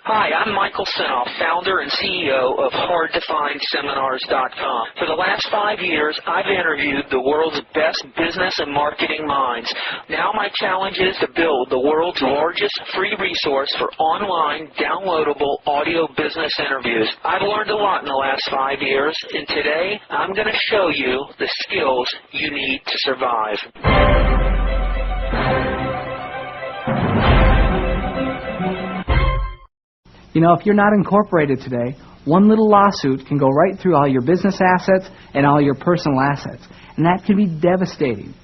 Hi, I'm Michael Senoff, founder and CEO of HardToFindSeminars.com. For the last 5 years, I've interviewed the world's best business and marketing minds. Now my challenge is to build the world's largest free resource for online, downloadable audio business interviews. I've learned a lot in the last 5 years, and today I'm going to show you the skills you need to survive. You know, if you're not incorporated today, one little lawsuit can go right through all your business assets and all your personal assets. And that can be devastating.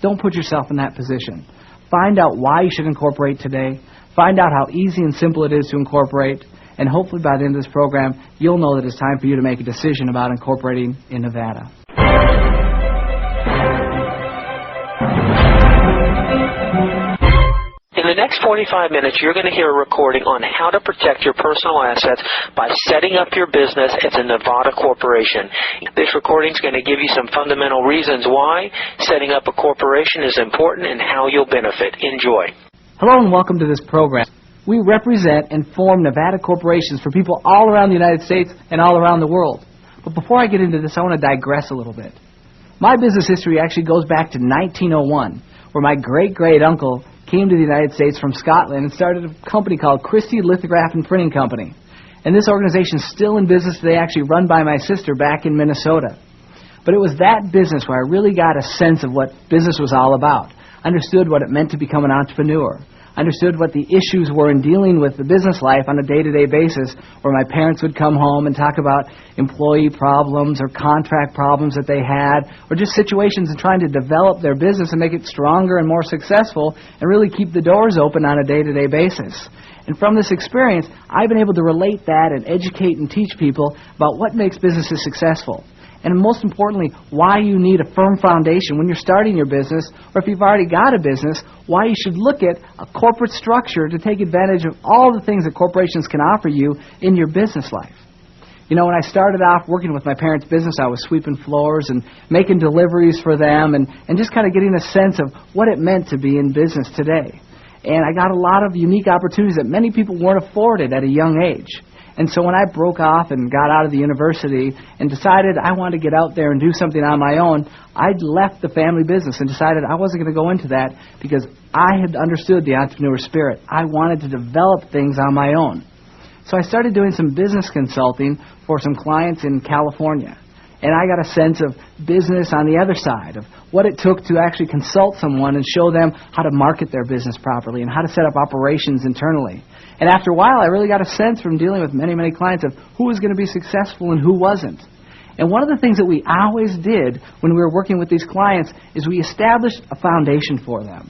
Don't put yourself in that position. Find out why you should incorporate today. Find out how easy and simple it is to incorporate. And hopefully by the end of this program, you'll know that it's time for you to make a decision about incorporating in Nevada. In the next 45 minutes, you're going to hear a recording on how to protect your personal assets by setting up your business as a Nevada corporation. This recording is going to give you some fundamental reasons why setting up a corporation is important and how you'll benefit. Enjoy. Hello and welcome to this program. We represent and form Nevada corporations for people all around the United States and all around the world. But before I get into this, I want to digress a little bit. My business history actually goes back to 1901, where my great-great-uncle came to the United States from Scotland and started a company called Christie Lithograph and Printing Company. And this organization is still in business today, actually run by my sister back in Minnesota. But it was that business where I really got a sense of what business was all about. Understood what it meant to become an entrepreneur. Understood what the issues were in dealing with the business life on a day-to-day basis, where my parents would come home and talk about employee problems or contract problems that they had, or just situations in trying to develop their business and make it stronger and more successful and really keep the doors open on a day-to-day basis. And from this experience, I've been able to relate that and educate and teach people about what makes businesses successful. And most importantly, why you need a firm foundation when you're starting your business, or if you've already got a business, why you should look at a corporate structure to take advantage of all the things that corporations can offer you in your business life. You know, when I started off working with my parents' business, I was sweeping floors and making deliveries for them and just kind of getting a sense of what it meant to be in business today. And I got a lot of unique opportunities that many people weren't afforded at a young age. And so when I broke off and got out of the university and decided I wanted to get out there and do something on my own, I'd left the family business and decided I wasn't going to go into that because I had understood the entrepreneur spirit. I wanted to develop things on my own. So I started doing some business consulting for some clients in California. And I got a sense of business on the other side, of what it took to actually consult someone and show them how to market their business properly and how to set up operations internally. And after a while, I really got a sense from dealing with many, many clients of who was going to be successful and who wasn't. And one of the things that we always did when we were working with these clients is we established a foundation for them.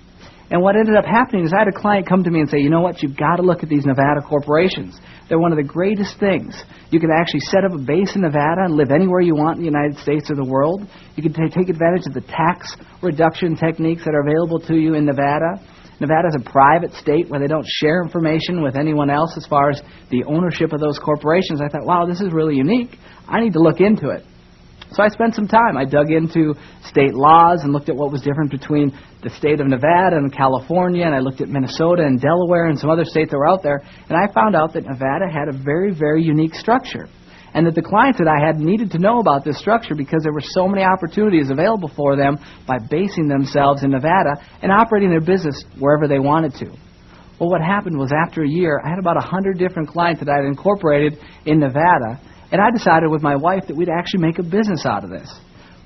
And what ended up happening is I had a client come to me and say, you know what, you've got to look at these Nevada corporations. They're one of the greatest things. You can actually set up a base in Nevada and live anywhere you want in the United States or the world. You can take advantage of the tax reduction techniques that are available to you in Nevada. Nevada is a private state where they don't share information with anyone else as far as the ownership of those corporations. I thought, wow, this is really unique. I need to look into it. So I spent some time. I dug into state laws and looked at what was different between the state of Nevada and California, and I looked at Minnesota and Delaware and some other states that were out there, and I found out that Nevada had a very, very unique structure, and that the clients that I had needed to know about this structure because there were so many opportunities available for them by basing themselves in Nevada and operating their business wherever they wanted to. Well, what happened was after a year, I had about 100 different clients that I had incorporated in Nevada, and I decided with my wife that we'd actually make a business out of this.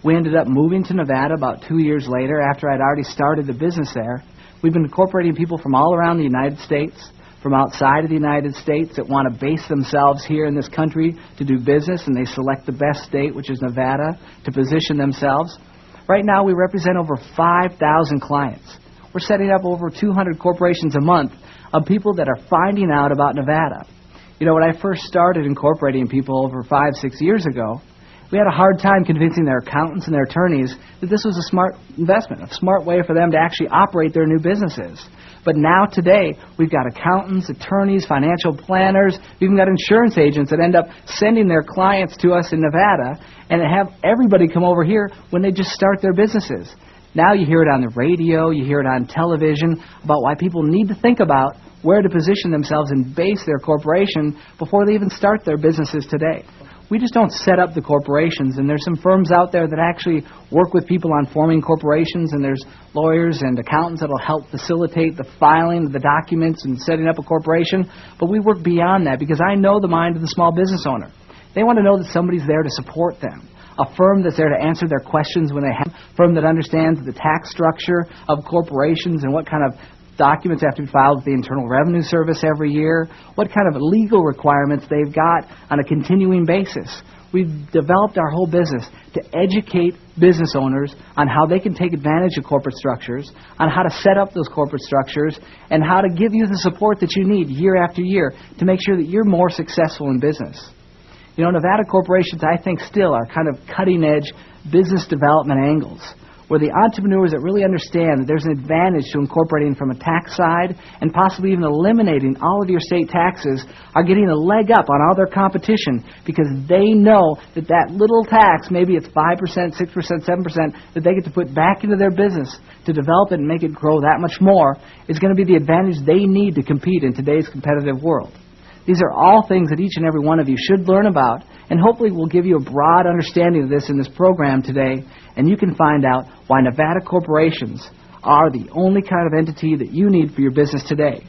We ended up moving to Nevada about 2 years later after I'd already started the business there. We've been incorporating people from all around the United States, from outside of the United States that want to base themselves here in this country to do business, and they select the best state, which is Nevada, to position themselves. Right now we represent over 5,000 clients. We're setting up over 200 corporations a month of people that are finding out about Nevada. You know, when I first started incorporating people over 5-6 years ago, we had a hard time convincing their accountants and their attorneys that this was a smart investment, a smart way for them to actually operate their new businesses. But now today, we've got accountants, attorneys, financial planners, we've even got insurance agents that end up sending their clients to us in Nevada and have everybody come over here when they just start their businesses. Now you hear it on the radio, you hear it on television about why people need to think about where to position themselves and base their corporation before they even start their businesses today. We just don't set up the corporations, and there's some firms out there that actually work with people on forming corporations, and there's lawyers and accountants that will help facilitate the filing of the documents and setting up a corporation. But we work beyond that because I know the mind of the small business owner. They want to know that somebody's there to support them, a firm that's there to answer their questions when they have, a firm that understands the tax structure of corporations and what kind of documents have to be filed with the Internal Revenue Service every year, what kind of legal requirements they've got on a continuing basis. We've developed our whole business to educate business owners on how they can take advantage of corporate structures, on how to set up those corporate structures, and how to give you the support that you need year after year to make sure that you're more successful in business. You know, Nevada corporations, I think, still are kind of cutting-edge business development angles, where the entrepreneurs that really understand that there's an advantage to incorporating from a tax side and possibly even eliminating all of your state taxes are getting a leg up on all their competition because they know that that little tax, maybe it's 5%, 6%, 7%, that they get to put back into their business to develop it and make it grow that much more is going to be the advantage they need to compete in today's competitive world. These are all things that each and every one of you should learn about, and hopefully we'll give you a broad understanding of this in this program today, and you can find out why Nevada corporations are the only kind of entity that you need for your business today.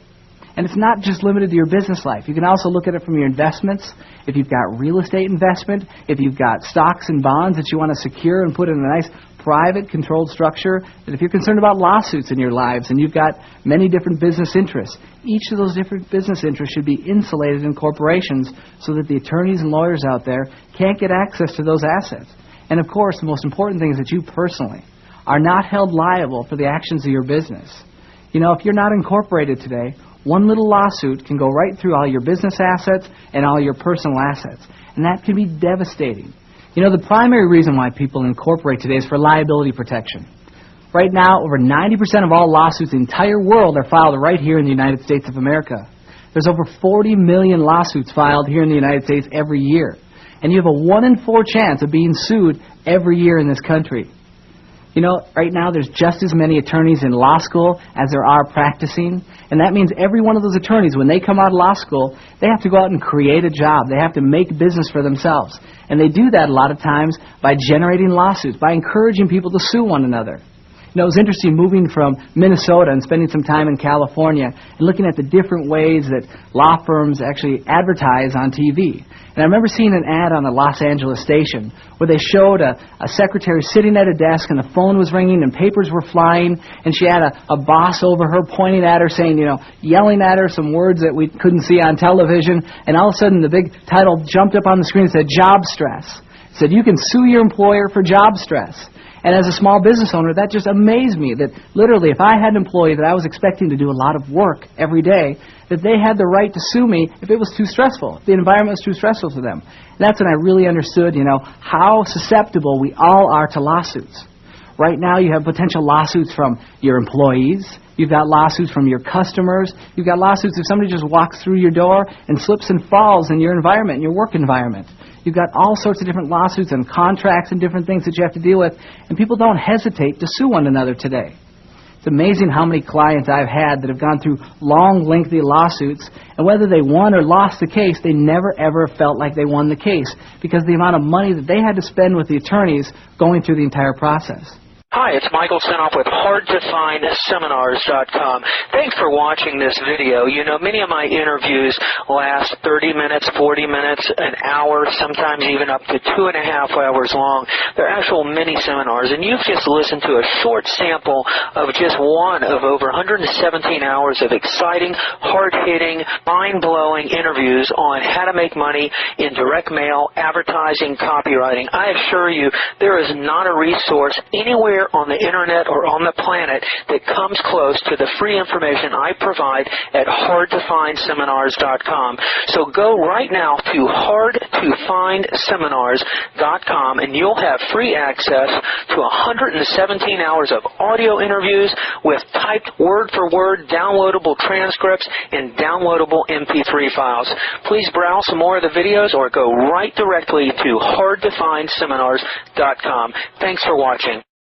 And it's not just limited to your business life. You can also look at it from your investments. If you've got real estate investment, if you've got stocks and bonds that you want to secure and put in a nice private controlled structure, that if you're concerned about lawsuits in your lives and you've got many different business interests, each of those different business interests should be insulated in corporations so that the attorneys and lawyers out there can't get access to those assets. And of course, the most important thing is that you personally are not held liable for the actions of your business. You know, if you're not incorporated today, one little lawsuit can go right through all your business assets and all your personal assets. And that can be devastating. You know, the primary reason why people incorporate today is for liability protection. Right now, over 90% of all lawsuits in the entire world are filed right here in the United States of America. There's over 40 million lawsuits filed here in the United States every year. And you have a 1 in 4 chance of being sued every year in this country. You know, right now there's just as many attorneys in law school as there are practicing. And that means every one of those attorneys, when they come out of law school, they have to go out and create a job. They have to make business for themselves. And they do that a lot of times by generating lawsuits, by encouraging people to sue one another. You know, it was interesting moving from Minnesota and spending some time in California and looking at the different ways that law firms actually advertise on TV. And I remember seeing an ad on a Los Angeles station where they showed a secretary sitting at a desk and the phone was ringing and papers were flying, and she had a boss over her pointing at her saying, you know, yelling at her some words that we couldn't see on television, and all of a sudden the big title jumped up on the screen and said job stress. It said you can sue your employer for job stress. And as a small business owner, that just amazed me that literally if I had an employee that I was expecting to do a lot of work every day, that they had the right to sue me if it was too stressful, if the environment was too stressful for them. And that's when I really understood, you know, how susceptible we all are to lawsuits. Right now you have potential lawsuits from your employees. You've got lawsuits from your customers. You've got lawsuits if somebody just walks through your door and slips and falls in your environment, in your work environment. You've got all sorts of different lawsuits and contracts and different things that you have to deal with, and people don't hesitate to sue one another today. It's amazing how many clients I've had that have gone through long, lengthy lawsuits, and whether they won or lost the case, they never, ever felt like they won the case because of the amount of money that they had to spend with the attorneys going through the entire process. Hi, it's Michael Senoff with HardToFindSeminars.com. Thanks for watching this video. You know, many of my interviews last 30 minutes, 40 minutes, an hour, sometimes even up to 2.5 hours long. They're actual mini seminars, and you've just listened to a short sample of just one of over 117 hours of exciting, hard-hitting, mind-blowing interviews on how to make money in direct mail, advertising, copywriting. I assure you, there is not a resource anywhere on the internet or on the planet that comes close to the free information I provide at HardToFindSeminars.com. So go right now to HardToFindSeminars.com and you'll have free access to 117 hours of audio interviews with typed word-for-word downloadable transcripts and downloadable MP3 files. Please browse some more of the videos or go right directly to HardToFindSeminars.com. Thanks for watching.